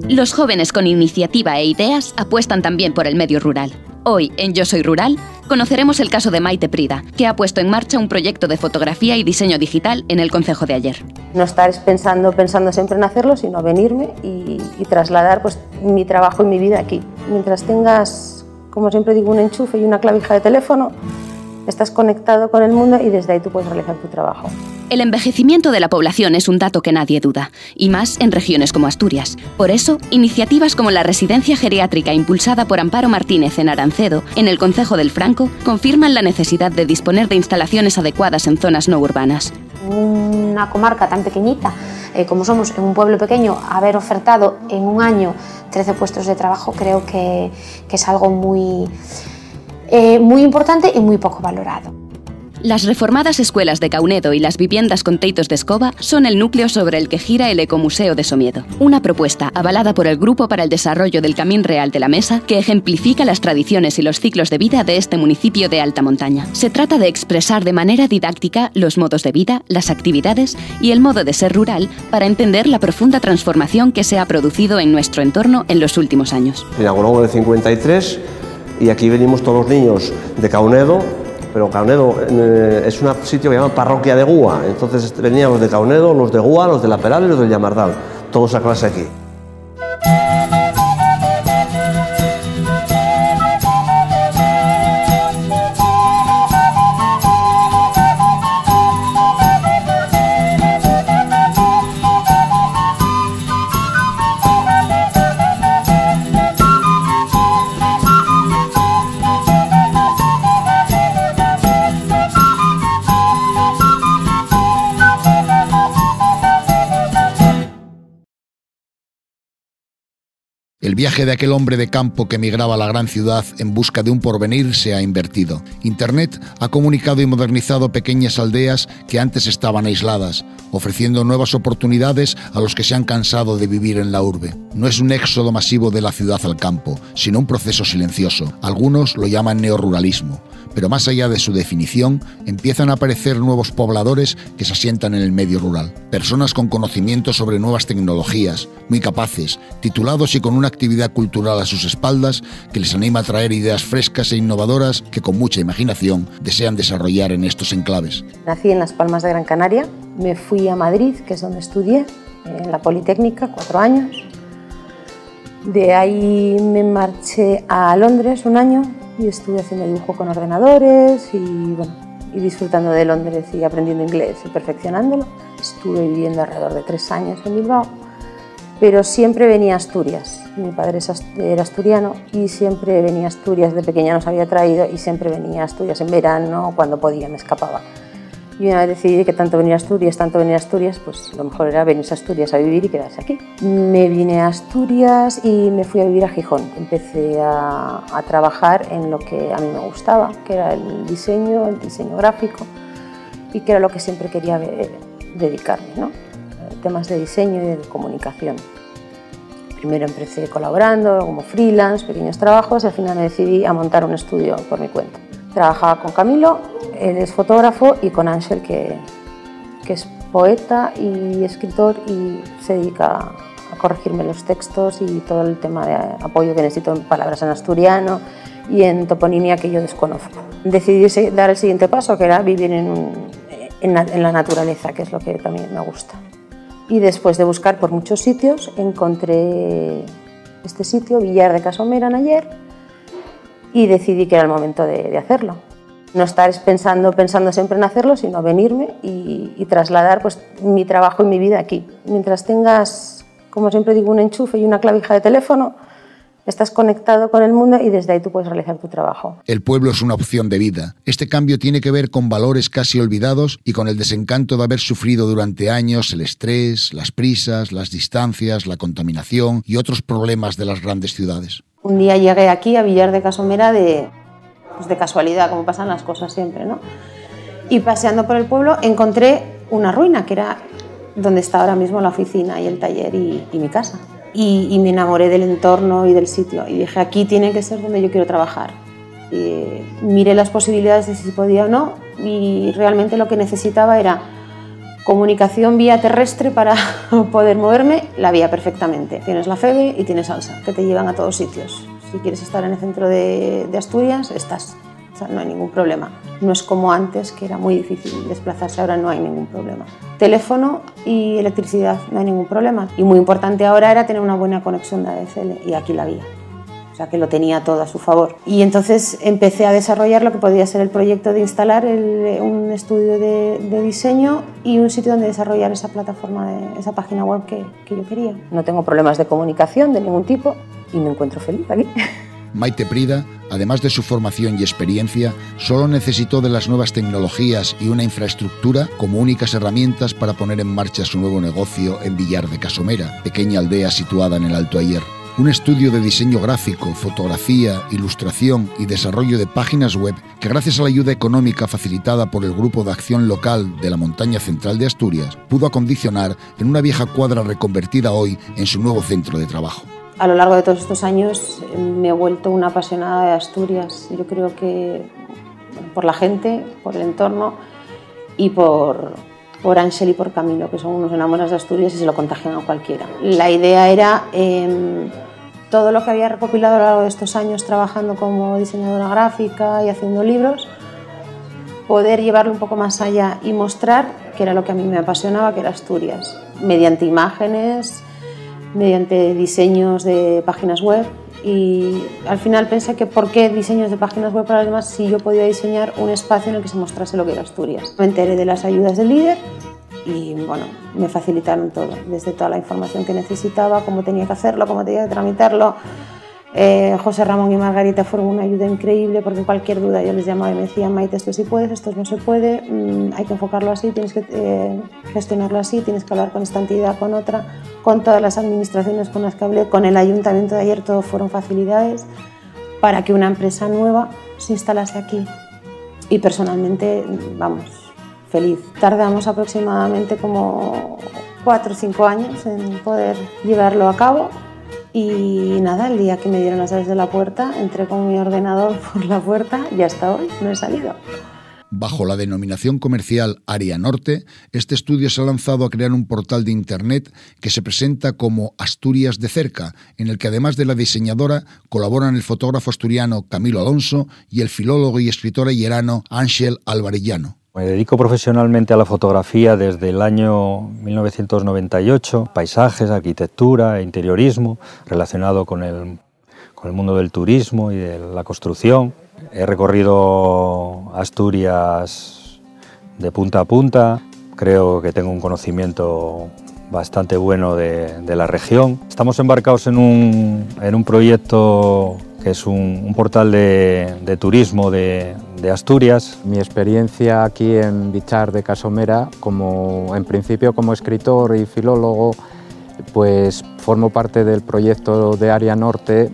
Los jóvenes con iniciativa e ideas apuestan también por el medio rural. Hoy, en Yo Soy Rural, conoceremos el caso de Maite Prida, que ha puesto en marcha un proyecto de fotografía y diseño digital en el concejo de Aller. No estar pensando siempre en hacerlo, sino venirme y trasladar pues, mi trabajo y mi vida aquí. Mientras tengas, como siempre digo, un enchufe y una clavija de teléfono, estás conectado con el mundo y desde ahí tú puedes realizar tu trabajo. El envejecimiento de la población es un dato que nadie duda, y más en regiones como Asturias. Por eso, iniciativas como la residencia geriátrica impulsada por Amparo Martínez en Arancedo, en el concejo del Franco, confirman la necesidad de disponer de instalaciones adecuadas en zonas no urbanas. Una comarca tan pequeñita como somos, en un pueblo pequeño, haber ofertado en un año 13 puestos de trabajo creo que es algo muy importante y muy poco valorado. Las reformadas escuelas de Caunedo y las viviendas con teitos de escoba son el núcleo sobre el que gira el Ecomuseo de Somiedo. Una propuesta avalada por el Grupo para el Desarrollo del Camín Real de la Mesa que ejemplifica las tradiciones y los ciclos de vida de este municipio de alta montaña. Se trata de expresar de manera didáctica los modos de vida, las actividades y el modo de ser rural para entender la profunda transformación que se ha producido en nuestro entorno en los últimos años. Se inauguró en el 53 y aquí venimos todos los niños de Caunedo. Pero Caunedo es un sitio que se llama Parroquia de Gúa, entonces venían los de Caunedo, los de Gúa, los de La Peral y los del Llamardal, todos a clase aquí. El viaje de aquel hombre de campo que emigraba a la gran ciudad en busca de un porvenir se ha invertido. Internet ha comunicado y modernizado pequeñas aldeas que antes estaban aisladas, ofreciendo nuevas oportunidades a los que se han cansado de vivir en la urbe. No es un éxodo masivo de la ciudad al campo, sino un proceso silencioso. Algunos lo llaman neoruralismo, pero más allá de su definición, empiezan a aparecer nuevos pobladores que se asientan en el medio rural. Personas con conocimiento sobre nuevas tecnologías, muy capaces, titulados y con una actividad cultural a sus espaldas que les anima a traer ideas frescas e innovadoras que con mucha imaginación desean desarrollar en estos enclaves. Nací en Las Palmas de Gran Canaria, me fui a Madrid, que es donde estudié, en la Politécnica, 4 años. De ahí me marché a Londres un año y estuve haciendo dibujo con ordenadores y disfrutando de Londres y aprendiendo inglés y perfeccionándolo. Estuve viviendo alrededor de 3 años en Bilbao, pero siempre venía a Asturias. Mi padre era asturiano y siempre venía a Asturias, de pequeña nos había traído y siempre venía a Asturias en verano, cuando podía, me escapaba. Y una vez decidí que tanto venir a Asturias, pues lo mejor era venirse a Asturias a vivir y quedarse aquí. Me vine a Asturias y me fui a vivir a Gijón. Empecé a trabajar en lo que a mí me gustaba, que era el diseño gráfico, y que era lo que siempre quería dedicarme, ¿no? Temas de diseño y de comunicación. Primero empecé colaborando como freelance, pequeños trabajos, y al final me decidí a montar un estudio por mi cuenta. Trabajaba con Camilo, él es fotógrafo, y con Ángel, que es poeta y escritor y se dedica a corregirme los textos y todo el tema de apoyo que necesito en palabras en asturiano y en toponimia que yo desconozco. Decidí dar el siguiente paso, que era vivir en la naturaleza, que es lo que también me gusta. Y después de buscar por muchos sitios, encontré este sitio, Villar de Casomera, en Aller, y decidí que era el momento de hacerlo. No estar pensando siempre en hacerlo, sino venirme y trasladar pues, mi trabajo y mi vida aquí. Mientras tengas, como siempre digo, un enchufe y una clavija de teléfono, estás conectado con el mundo y desde ahí tú puedes realizar tu trabajo. El pueblo es una opción de vida. Este cambio tiene que ver con valores casi olvidados y con el desencanto de haber sufrido durante años el estrés, las prisas, las distancias, la contaminación y otros problemas de las grandes ciudades. Un día llegué aquí a Villar de Casomera de casualidad, como pasan las cosas siempre, ¿no? Y paseando por el pueblo encontré una ruina, que era donde está ahora mismo la oficina y el taller y mi casa. Y me enamoré del entorno y del sitio y dije, aquí tiene que ser donde yo quiero trabajar. Y miré las posibilidades de si podía o no y realmente lo que necesitaba era Comunicación vía terrestre para poder moverme, la vía perfectamente. Tienes la FEBE y tienes ALSA, que te llevan a todos sitios. Si quieres estar en el centro de Asturias, estás. O sea, no hay ningún problema. No es como antes, que era muy difícil desplazarse, ahora no hay ningún problema. Teléfono y electricidad, no hay ningún problema. Y muy importante ahora era tener una buena conexión de ADSL, y aquí la había. O sea, que lo tenía todo a su favor. Y entonces empecé a desarrollar lo que podía ser el proyecto de instalar un estudio de diseño y un sitio donde desarrollar esa plataforma, esa página web que yo quería. No tengo problemas de comunicación de ningún tipo y me encuentro feliz aquí. Maite Prida, además de su formación y experiencia, solo necesitó de las nuevas tecnologías y una infraestructura como únicas herramientas para poner en marcha su nuevo negocio en Villar de Casomera, pequeña aldea situada en el Alto Ayer. Un estudio de diseño gráfico, fotografía, ilustración y desarrollo de páginas web que, gracias a la ayuda económica facilitada por el Grupo de Acción Local de la Montaña Central de Asturias, pudo acondicionar en una vieja cuadra reconvertida hoy en su nuevo centro de trabajo. A lo largo de todos estos años me he vuelto una apasionada de Asturias. Yo creo que por la gente, por el entorno y por Ángel y por Camilo, que son unos enamorados de Asturias y se lo contagian a cualquiera. La idea era todo lo que había recopilado a lo largo de estos años trabajando como diseñadora gráfica y haciendo libros, poder llevarlo un poco más allá y mostrar que era lo que a mí me apasionaba, que era Asturias, mediante imágenes, mediante diseños de páginas web. Y al final pensé que por qué diseños de páginas web para los demás si yo podía diseñar un espacio en el que se mostrase lo que era Asturias. Me enteré de las ayudas del líder y bueno, me facilitaron todo, desde toda la información que necesitaba, cómo tenía que hacerlo, cómo tenía que tramitarlo. José Ramón y Margarita fueron una ayuda increíble porque cualquier duda yo les llamaba y me decían: Maite, esto sí puedes, esto no se puede, hay que enfocarlo así, tienes que gestionarlo así, tienes que hablar con esta entidad, con otra, con todas las administraciones con las que hablé, con el ayuntamiento de ayer, todo fueron facilidades para que una empresa nueva se instalase aquí. Y personalmente, vamos, feliz. Tardamos aproximadamente como 4 o 5 años en poder llevarlo a cabo. Y nada, el día que me dieron las llaves de la puerta, entré con mi ordenador por la puerta y hasta hoy no he salido. Bajo la denominación comercial Área Norte, este estudio se ha lanzado a crear un portal de Internet que se presenta como Asturias de cerca, en el que además de la diseñadora colaboran el fotógrafo asturiano Camilo Alonso y el filólogo y escritor ayerano Ángel Alvarellano. Me dedico profesionalmente a la fotografía desde el año 1998, paisajes, arquitectura e interiorismo, relacionado con el mundo del turismo y de la construcción. He recorrido Asturias de punta a punta, creo que tengo un conocimiento bastante bueno de la región. Estamos embarcados en un proyecto que es un portal de turismo de Asturias. Mi experiencia aquí en Villar de Casomera, en principio como escritor y filólogo, pues formo parte del proyecto de Área Norte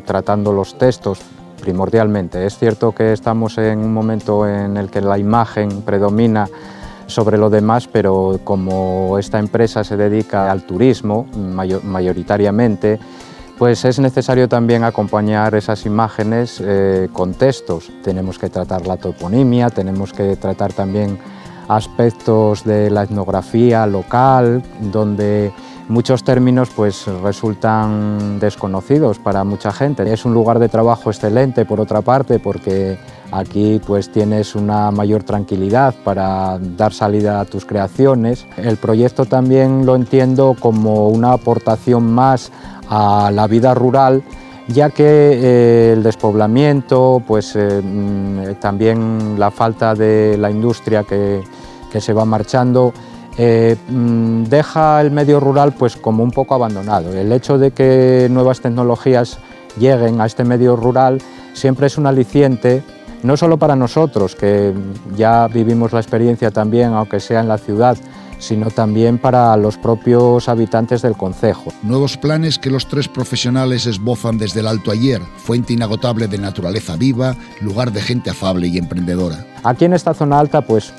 tratando los textos primordialmente. Es cierto que estamos en un momento en el que la imagen predomina sobre lo demás, pero como esta empresa se dedica al turismo mayoritariamente, pues es necesario también acompañar esas imágenes con textos. Tenemos que tratar la toponimia, tenemos que tratar también aspectos de la etnografía local, donde muchos términos pues resultan desconocidos para mucha gente. Es un lugar de trabajo excelente, por otra parte, porque aquí pues tienes una mayor tranquilidad para dar salida a tus creaciones. El proyecto también lo entiendo como una aportación más a la vida rural, ya que el despoblamiento, pues también la falta de la industria que se va marchando, deja el medio rural pues como un poco abandonado. El hecho de que nuevas tecnologías lleguen a este medio rural siempre es un aliciente, no solo para nosotros, que ya vivimos la experiencia también, aunque sea en la ciudad, sino también para los propios habitantes del concejo. Nuevos planes que los 3 profesionales esbozan desde el Alto Ayer, fuente inagotable de naturaleza viva, lugar de gente afable y emprendedora. Aquí en esta zona alta pues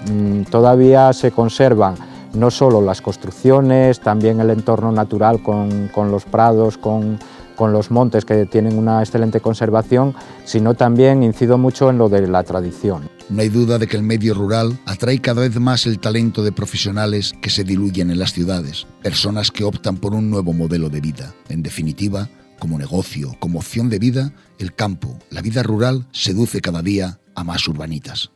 todavía se conservan no solo las construcciones, también el entorno natural con los prados, con los montes que tienen una excelente conservación, sino también incido mucho en lo de la tradición. No hay duda de que el medio rural atrae cada vez más el talento de profesionales que se diluyen en las ciudades, personas que optan por un nuevo modelo de vida. En definitiva, como negocio, como opción de vida, el campo, la vida rural, seduce cada día a más urbanitas.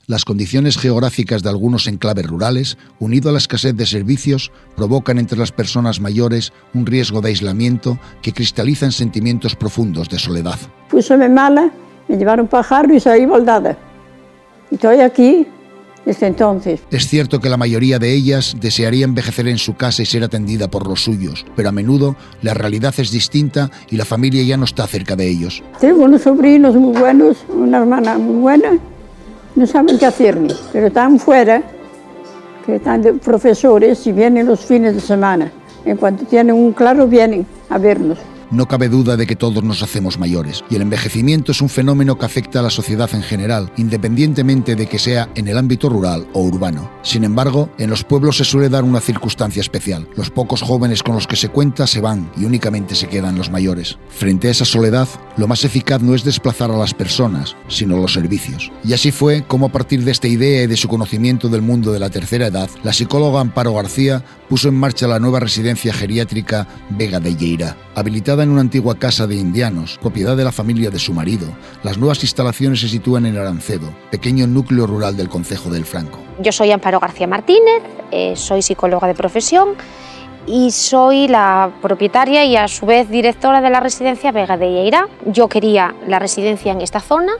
Las condiciones geográficas de algunos enclaves rurales, unido a la escasez de servicios, provocan entre las personas mayores un riesgo de aislamiento que cristaliza en sentimientos profundos de soledad. Púsome mala, me llevaron para Jarro y salí baldada. Y estoy aquí desde entonces. Es cierto que la mayoría de ellas desearía envejecer en su casa y ser atendida por los suyos, pero a menudo la realidad es distinta y la familia ya no está cerca de ellos. Tengo unos sobrinos muy buenos, una hermana muy buena. No saben qué hacer ni, pero están fuera, que están de profesores y vienen los fines de semana. En cuanto tienen un claro, vienen a vernos. No cabe duda de que todos nos hacemos mayores, y el envejecimiento es un fenómeno que afecta a la sociedad en general, independientemente de que sea en el ámbito rural o urbano. Sin embargo, en los pueblos se suele dar una circunstancia especial. Los pocos jóvenes con los que se cuenta se van y únicamente se quedan los mayores. Frente a esa soledad, lo más eficaz no es desplazar a las personas, sino los servicios. Y así fue como, a partir de esta idea y de su conocimiento del mundo de la tercera edad, la psicóloga Amparo García puso en marcha la nueva residencia geriátrica Vega de Lleira. Habilitada en una antigua casa de indianos, propiedad de la familia de su marido, las nuevas instalaciones se sitúan en Arancedo, pequeño núcleo rural del concejo del Franco. Yo soy Amparo García Martínez, soy psicóloga de profesión y soy la propietaria y a su vez directora de la residencia Vega de Lleira. Yo quería la residencia en esta zona,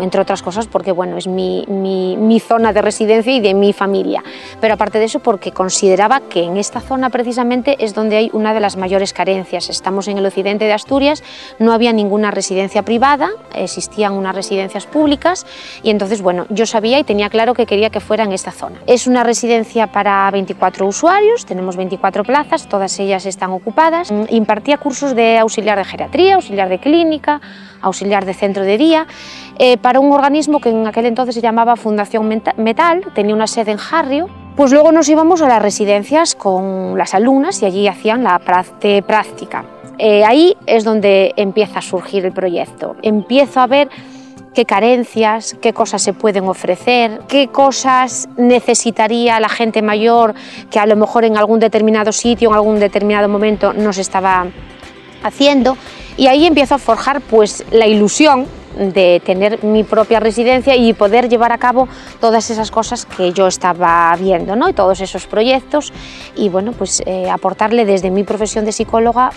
entre otras cosas porque bueno, es mi zona de residencia y de mi familia, pero aparte de eso porque consideraba que en esta zona precisamente es donde hay una de las mayores carencias. Estamos en el occidente de Asturias, no había ninguna residencia privada, existían unas residencias públicas y entonces bueno, yo sabía y tenía claro que quería que fuera en esta zona. Es una residencia para 24 usuarios, tenemos 24 plazas, todas ellas están ocupadas. Impartía cursos de auxiliar de geriatría, auxiliar de clínica, auxiliar de centro de día, para un organismo que en aquel entonces se llamaba Fundación Metal, tenía una sede en Jarrio. Pues luego nos íbamos a las residencias con las alumnas y allí hacían la parte práctica. Ahí es donde empieza a surgir el proyecto. Empiezo a ver qué carencias, qué cosas se pueden ofrecer, qué cosas necesitaría la gente mayor que a lo mejor en algún determinado sitio, en algún determinado momento no se estaba haciendo. Y ahí empiezo a forjar pues la ilusión de tener mi propia residencia y poder llevar a cabo todas esas cosas que yo estaba viendo, ¿no? Y todos esos proyectos y bueno, pues aportarle desde mi profesión de psicóloga,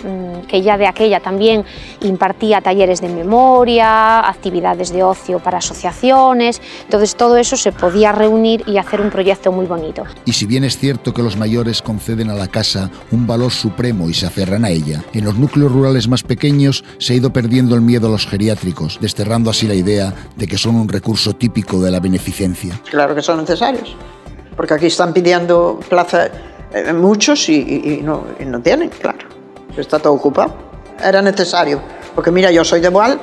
que ya de aquella también impartía talleres de memoria, actividades de ocio para asociaciones, entonces todo eso se podía reunir y hacer un proyecto muy bonito. Y si bien es cierto que los mayores conceden a la casa un valor supremo y se aferran a ella, en los núcleos rurales más pequeños se ha ido perdiendo el miedo a los geriátricos, desterrando así la idea de que son un recurso típico de la beneficencia. Claro que son necesarios, porque aquí están pidiendo plaza muchos y no tienen, claro, está todo ocupado. Era necesario, porque mira, yo soy de Boal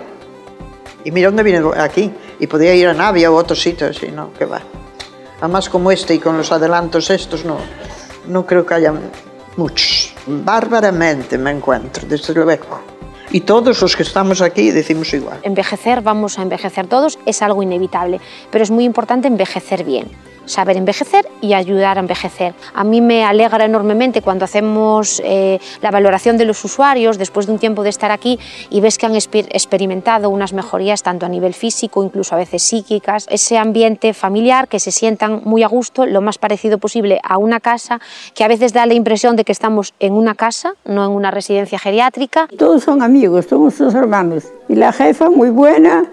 y mira dónde vine aquí, y podía ir a Navia o a otros sitios, y no, que va. Además como este y con los adelantos estos, no creo que haya muchos. Bárbaramente me encuentro, desde luego. Y todos los que estamos aquí decimos igual. Envejecer, vamos a envejecer todos, es algo inevitable, pero es muy importante envejecer bien. Saber envejecer y ayudar a envejecer. A mí me alegra enormemente cuando hacemos la valoración de los usuarios después de un tiempo de estar aquí y ves que han experimentado unas mejorías tanto a nivel físico, incluso a veces psíquicas. Ese ambiente familiar, que se sientan muy a gusto, lo más parecido posible a una casa, que a veces da la impresión de que estamos en una casa, no en una residencia geriátrica. Todos son amigos, somos sus hermanos. Y la jefa muy buena.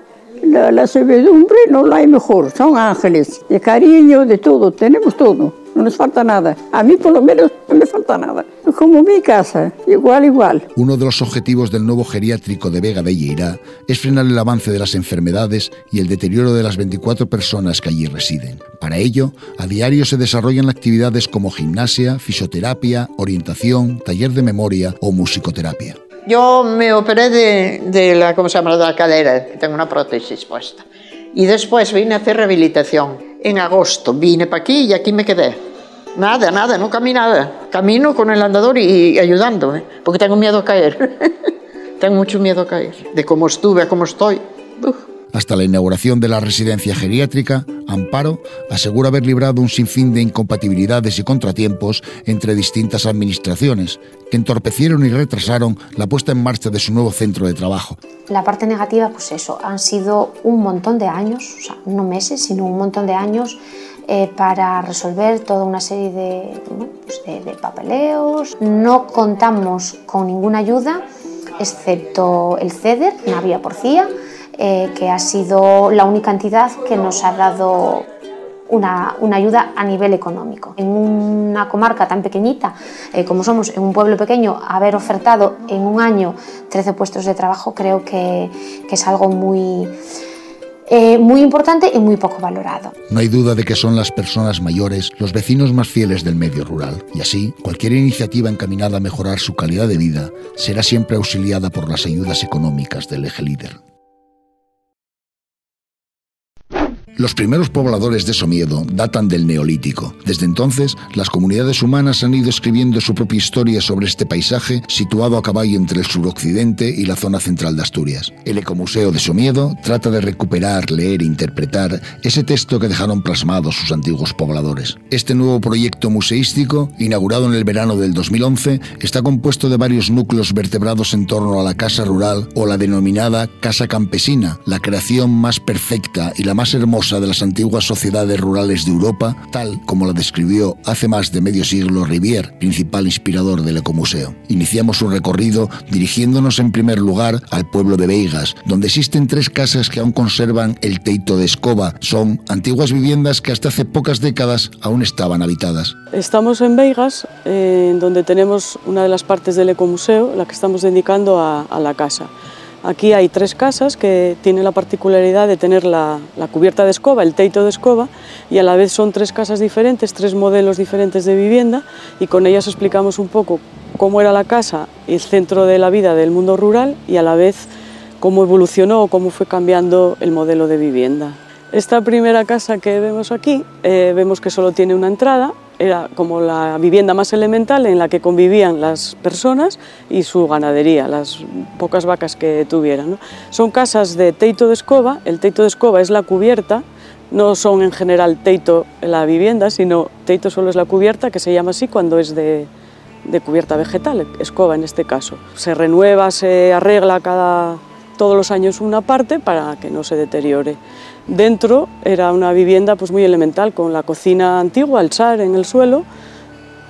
La servidumbre no la hay mejor, son ángeles, de cariño, de todo, tenemos todo, no nos falta nada. A mí por lo menos no me falta nada, es como mi casa, igual. Uno de los objetivos del nuevo geriátrico de Vega de Lleira es frenar el avance de las enfermedades y el deterioro de las 24 personas que allí residen. Para ello, a diario se desarrollan actividades como gimnasia, fisioterapia, orientación, taller de memoria o musicoterapia. Yo me operé de la, ¿cómo se llama?, de la cadera, tengo una prótesis puesta. Y después vine a hacer rehabilitación. En agosto vine para aquí y aquí me quedé. Nada, no caminaba. Camino con el andador y ayudándome, porque tengo miedo a caer. Tengo mucho miedo a caer. De cómo estuve a cómo estoy. Hasta la inauguración de la residencia geriátrica, Amparo asegura haber librado un sinfín de incompatibilidades y contratiempos entre distintas administraciones, que entorpecieron y retrasaron la puesta en marcha de su nuevo centro de trabajo. La parte negativa, pues eso, han sido un montón de años, o sea, no meses, sino un montón de años para resolver toda una serie de papeleos. No contamos con ninguna ayuda, excepto el CEDER, Navia Porcía, que ha sido la única entidad que nos ha dado una ayuda a nivel económico. En una comarca tan pequeñita como somos, en un pueblo pequeño, haber ofertado en un año 13 puestos de trabajo creo que es algo muy importante y muy poco valorado. No hay duda de que son las personas mayores los vecinos más fieles del medio rural, y así cualquier iniciativa encaminada a mejorar su calidad de vida será siempre auxiliada por las ayudas económicas del eje líder. Los primeros pobladores de Somiedo datan del Neolítico. Desde entonces, las comunidades humanas han ido escribiendo su propia historia sobre este paisaje situado a caballo entre el suroccidente y la zona central de Asturias. El Ecomuseo de Somiedo trata de recuperar, leer e interpretar ese texto que dejaron plasmados sus antiguos pobladores. Este nuevo proyecto museístico, inaugurado en el verano del 2011, está compuesto de varios núcleos vertebrados en torno a la casa rural o la denominada casa campesina, la creación más perfecta y la más hermosa de las antiguas sociedades rurales de Europa, tal como la describió hace más de medio siglo Rivière, principal inspirador del Ecomuseo. Iniciamos un recorrido dirigiéndonos en primer lugar al pueblo de Beigas, donde existen 3 casas que aún conservan el teito de escoba. Son antiguas viviendas que hasta hace pocas décadas aún estaban habitadas. Estamos en Beigas, donde tenemos una de las partes del Ecomuseo, la que estamos dedicando a la casa. Aquí hay 3 casas que tienen la particularidad de tener la cubierta de escoba, el teito de escoba, y a la vez son 3 casas diferentes, 3 modelos diferentes de vivienda, y con ellas explicamos un poco cómo era la casa, el centro de la vida del mundo rural, y a la vez cómo evolucionó o cómo fue cambiando el modelo de vivienda. Esta primera casa que vemos aquí, vemos que solo tiene una entrada. Era como la vivienda más elemental en la que convivían las personas y su ganadería, las pocas vacas que tuvieran, ¿no? Son casas de teito de escoba. El teito de escoba es la cubierta, no son en general teito la vivienda, sino teito solo es la cubierta, que se llama así cuando es de cubierta vegetal, escoba en este caso. Se renueva, se arregla todos los años una parte para que no se deteriore. Dentro era una vivienda pues muy elemental, con la cocina antigua, el char en el suelo,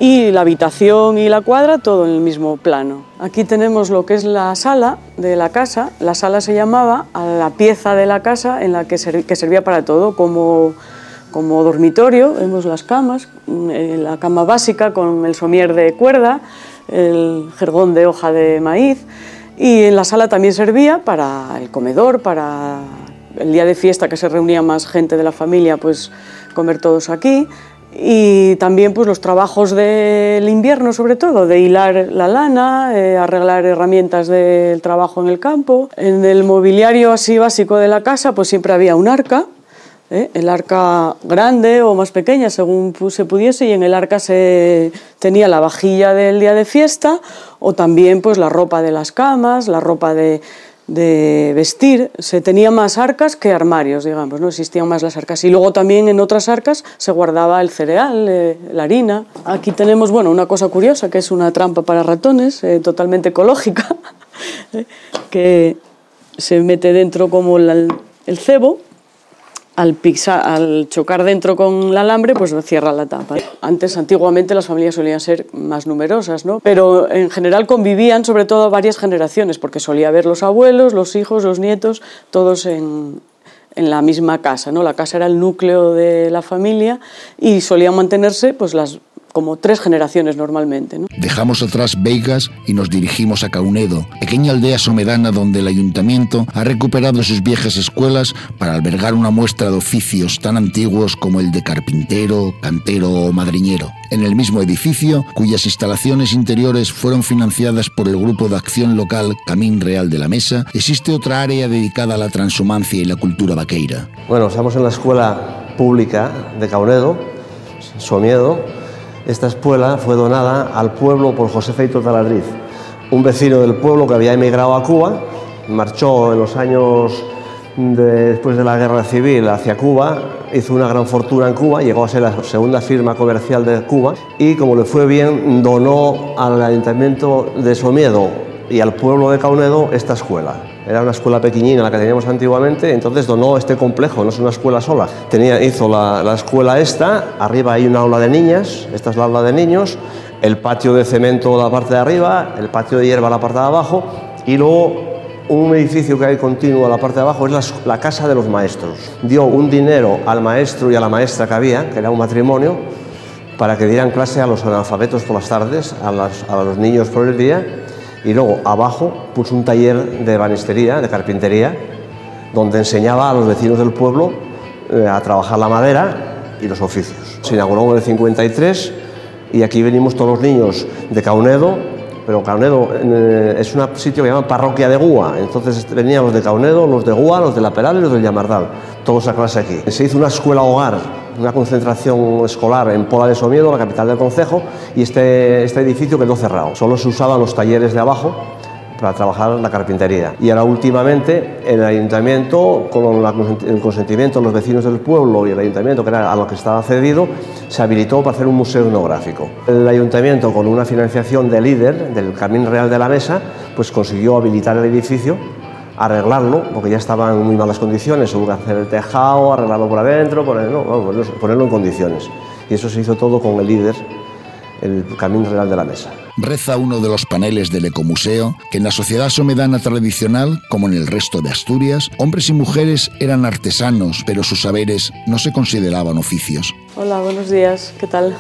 y la habitación y la cuadra todo en el mismo plano. Aquí tenemos lo que es la sala de la casa. La sala se llamaba a la pieza de la casa en la que servía para todo, como dormitorio. Vemos las camas, la cama básica con el somier de cuerda, el jergón de hoja de maíz, y en la sala también servía para el comedor, para el día de fiesta que se reunía más gente de la familia, pues comer todos aquí. Y también pues los trabajos del invierno, sobre todo, de hilar la lana, arreglar herramientas del trabajo en el campo. En el mobiliario así básico de la casa pues siempre había un arca, el arca grande o más pequeña según se pudiese, y en el arca se tenía la vajilla del día de fiesta, o también pues la ropa de las camas, la ropa de vestir. Se tenía más arcas que armarios, digamos, no existían más las arcas. Y luego también en otras arcas se guardaba el cereal, la harina. Aquí tenemos, bueno, una cosa curiosa, que es una trampa para ratones, totalmente ecológica, que se mete dentro como el cebo. Al chocar dentro con el alambre, pues cierra la tapa. Antiguamente las familias solían ser más numerosas, ¿no? Pero en general convivían sobre todo varias generaciones, porque solía haber los abuelos, los hijos, los nietos, todos en la misma casa, ¿no? La casa era el núcleo de la familia y solían mantenerse pues como 3 generaciones normalmente, ¿no? Dejamos atrás Beigas y nos dirigimos a Caunedo, pequeña aldea somedana donde el ayuntamiento ha recuperado sus viejas escuelas para albergar una muestra de oficios tan antiguos como el de carpintero, cantero o madriñero. En el mismo edificio, cuyas instalaciones interiores fueron financiadas por el grupo de acción local Camín Real de la Mesa, existe otra área dedicada a la transhumancia y la cultura vaqueira. Bueno, estamos en la escuela pública de Caunedo, Somiedo. Esta escuela fue donada al pueblo por José Feito Taladriz, un vecino del pueblo que había emigrado a Cuba, marchó en los años después de la guerra civil hacia Cuba, hizo una gran fortuna en Cuba, llegó a ser la segunda firma comercial de Cuba y como le fue bien, donó al Ayuntamiento de Somiedo y al pueblo de Caunedo esta escuela. Era una escuela pequeñina la que teníamos antiguamente, entonces donó este complejo, no es una escuela sola. Hizo la escuela esta, arriba hay una aula de niñas, esta es la aula de niños, el patio de cemento la parte de arriba, el patio de hierba la parte de abajo y luego un edificio que hay continuo a la parte de abajo es la casa de los maestros. Dio un dinero al maestro y a la maestra que había, que era un matrimonio, para que dieran clase a los analfabetos por las tardes, a los niños por el día, y luego abajo puso un taller de ebanistería, de carpintería, donde enseñaba a los vecinos del pueblo a trabajar la madera y los oficios. Se inauguró en el 53 y aquí venimos todos los niños de Caunedo, pero Caunedo es un sitio que llaman Parroquia de Gúa, entonces venían los de Caunedo, los de Gúa, los de La Peral y los del Llamardal, todos a clase aquí. Se hizo una escuela hogar, una concentración escolar en Pola de Somiedo, la capital del concejo, y este edificio quedó cerrado. Solo se usaban los talleres de abajo para trabajar la carpintería. Y ahora últimamente el ayuntamiento, con el consentimiento de los vecinos del pueblo y el ayuntamiento, que era a lo que estaba cedido, se habilitó para hacer un museo etnográfico. El ayuntamiento, con una financiación del líder, del Camín Real de la Mesa, pues consiguió habilitar el edificio, arreglarlo, porque ya estaba en muy malas condiciones, hubo que hacer el tejado, arreglarlo por adentro, ponerlo en condiciones. Y eso se hizo todo con el líder, el Camín Real de la Mesa. Reza uno de los paneles del Ecomuseo que en la sociedad somedana tradicional, como en el resto de Asturias, hombres y mujeres eran artesanos, pero sus saberes no se consideraban oficios. Hola, buenos días, ¿qué tal?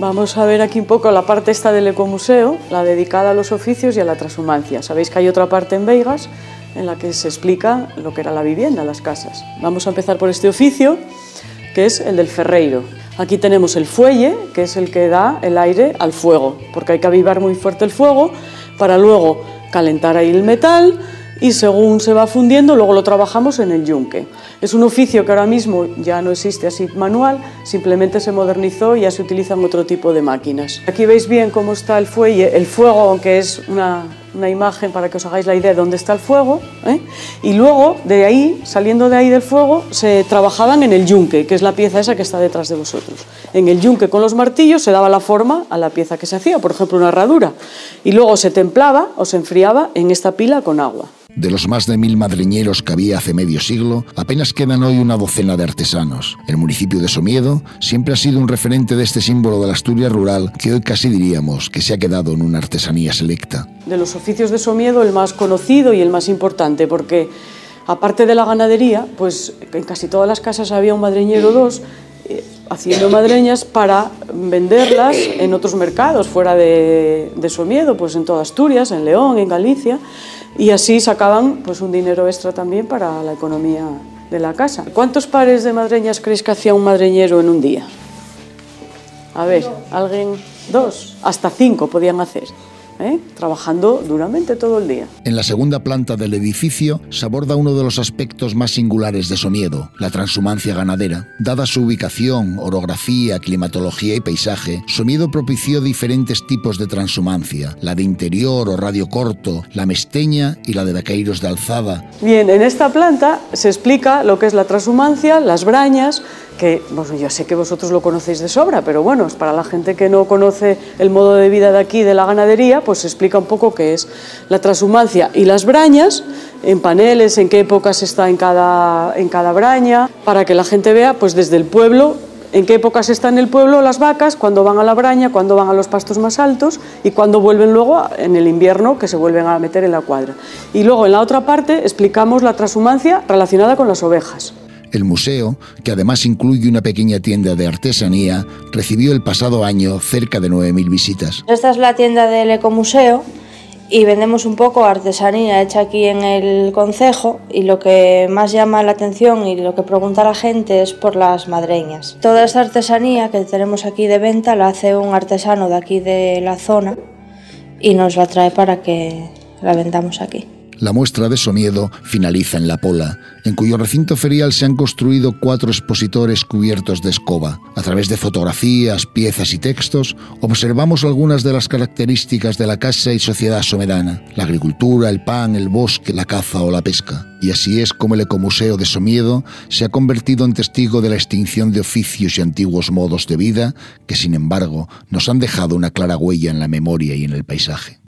Vamos a ver aquí un poco la parte esta del Ecomuseo, la dedicada a los oficios y a la transhumancia. Sabéis que hay otra parte en Veigas en la que se explica lo que era la vivienda, las casas. Vamos a empezar por este oficio, que es el del ferreiro. Aquí tenemos el fuelle, que es el que da el aire al fuego, porque hay que avivar muy fuerte el fuego para luego calentar ahí el metal y según se va fundiendo luego lo trabajamos en el yunque. Es un oficio que ahora mismo ya no existe así manual, simplemente se modernizó y ya se utilizan otro tipo de máquinas. Aquí veis bien cómo está el fuelle, el fuego, aunque es una imagen para que os hagáis la idea de dónde está el fuego, y luego de ahí, saliendo de ahí del fuego, se trabajaban en el yunque, que es la pieza esa que está detrás de vosotros. En el yunque con los martillos se daba la forma a la pieza que se hacía, por ejemplo una herradura, y luego se templaba o se enfriaba en esta pila con agua. De los más de 1000 madreñeros que había hace medio siglo, apenas quedan hoy una docena de artesanos. El municipio de Somiedo siempre ha sido un referente de este símbolo de la Asturias rural que hoy casi diríamos que se ha quedado en una artesanía selecta. De los oficios de Somiedo, el más conocido y el más importante, porque aparte de la ganadería, pues en casi todas las casas había un madreñero o dos haciendo madreñas para venderlas en otros mercados fuera de Somiedo, pues en toda Asturias, en León, en Galicia, y así sacaban pues un dinero extra también para la economía de la casa. ¿Cuántos pares de madreñas creéis que hacía un madreñero en un día? A ver, ¿alguien? 2, hasta 5 podían hacer. Trabajando duramente todo el día. En la segunda planta del edificio se aborda uno de los aspectos más singulares de Somiedo, la transhumancia ganadera. Dada su ubicación, orografía, climatología y paisaje, Somiedo propició diferentes tipos de transhumancia, la de interior o radio corto, la mesteña y la de vaqueiros de alzada. Bien, en esta planta se explica lo que es la transhumancia, las brañas, que bueno, yo sé que vosotros lo conocéis de sobra, pero bueno, es para la gente que no conoce el modo de vida de aquí, de la ganadería, pues se explica un poco qué es la transhumancia y las brañas, en paneles, en qué épocas está en cada braña, para que la gente vea pues desde el pueblo, en qué épocas están en el pueblo las vacas, cuándo van a la braña, cuándo van a los pastos más altos y cuándo vuelven luego en el invierno, que se vuelven a meter en la cuadra. Y luego en la otra parte explicamos la transhumancia relacionada con las ovejas. El museo, que además incluye una pequeña tienda de artesanía, recibió el pasado año cerca de 9.000 visitas. Esta es la tienda del Ecomuseo y vendemos un poco artesanía hecha aquí en el concejo, y lo que más llama la atención y lo que pregunta la gente es por las madreñas. Toda esta artesanía que tenemos aquí de venta la hace un artesano de aquí de la zona y nos la trae para que la vendamos aquí. La muestra de Somiedo finaliza en La Pola, en cuyo recinto ferial se han construido 4 expositores cubiertos de escoba. A través de fotografías, piezas y textos, observamos algunas de las características de la casa y sociedad somedana: la agricultura, el pan, el bosque, la caza o la pesca. Y así es como el Ecomuseo de Somiedo se ha convertido en testigo de la extinción de oficios y antiguos modos de vida que, sin embargo, nos han dejado una clara huella en la memoria y en el paisaje.